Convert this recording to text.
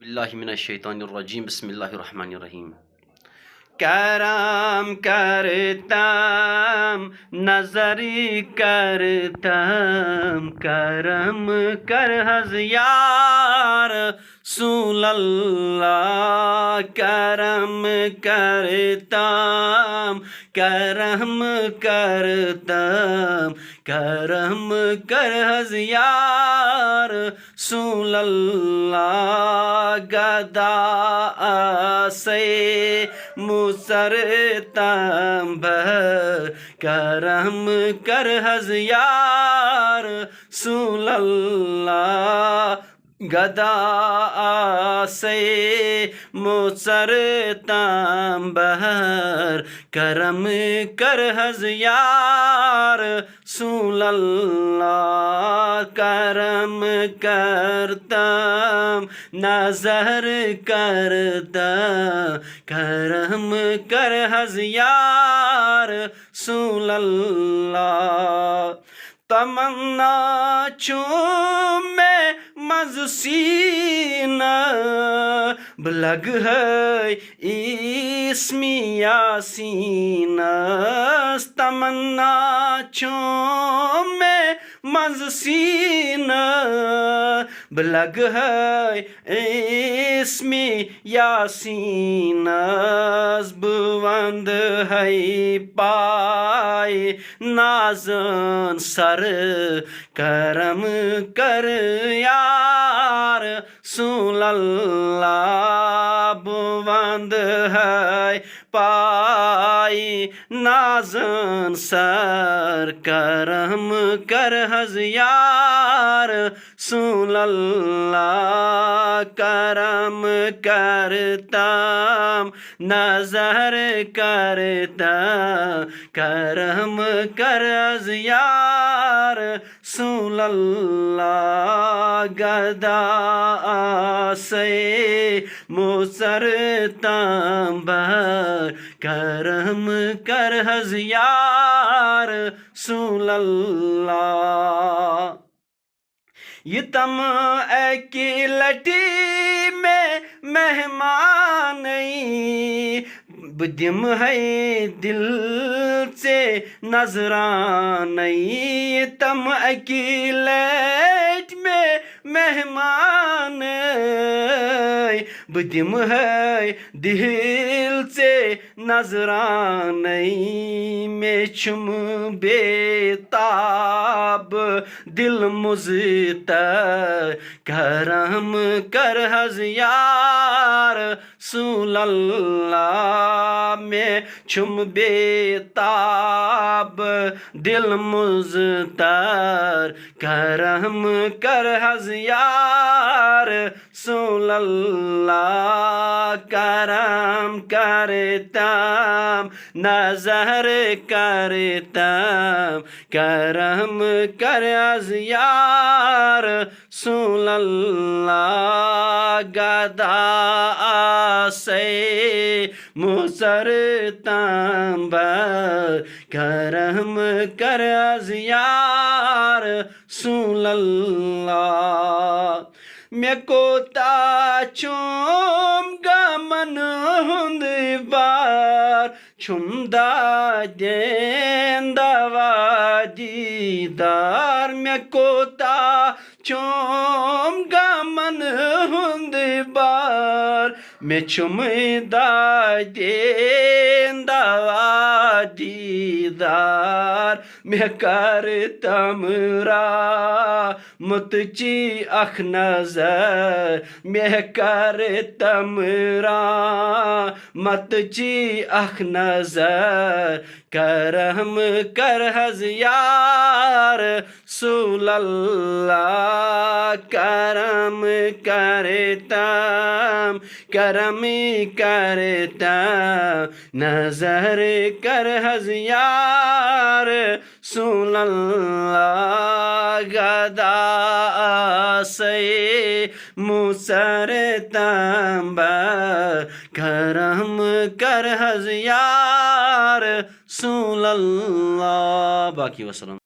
बिस्मिल्लाहिमिनश्शैतानिर्रजीम बिस्मिल्लाहिर्रहमानिर्रहीम। करम करतम नजरी करतम करम कर हज़यार सुल्लल्लाह। करम करतम करम करतम करम कर हज़यार सुल्लल्लाह। गदा से मुसरतम करम कर हज़यार सुल्लल्लाह। गदा से मुसरतम करम कर हज़यार सुल्लल्लाह। करम करतम नज़र करतम करम कर हज़यार सुल्लल्लाह। तमन्ना चूमे मज़सीना बलग है इस्मी यासीना। तमन्ना चूमे मज़सीना बलग है इस्मी यासीना। बुलंद है पाए नाज़न सर करम कर यार सुल्लल्लाह। बुलंद है पाए नाज़न सर करम कर हज़यार सुल्लल्लाह। करम करतम नज़र करतम करम कर हज़यार सुल्लल्लाह। गदा से मुसरतम करम कर हज़यार सुल्लल्लाह। यतम की लटी में मेहमान बुदिम है दिल से नजरानई। तम अकीलट में मेहमान बुदिम है दिल से नजरानई। में छुम बेताब दिल मुज़तर करम कर हज़यार सुल्लल्लाह। में छुम बेताब दिल मुज़तर करम कर हज़यार सुल्लल्लाह। करम करतम नज़र करतम करम कर हज़यार सुल्लल्लाह। गदा से मुसरतम करम कर हज़यार सुल्लल्लाह। मे कोता चुम गमन हुंद बार छुमदा देंदवा दीदार। मे कोता चुम गमन हुंद बार मे छुमदा देंदवा दीदार। मे करतम मुतची अख नज़र मे करतम मतची अख नज़र करम कर हज़यार सुल्लल्लाह। करम करतम करम करतम नज़र कर हज़यार सुल्लल्लाह। गदा से मुसरतम करम कर हज़यार सुल्लल्लाह। बाकी वसलम।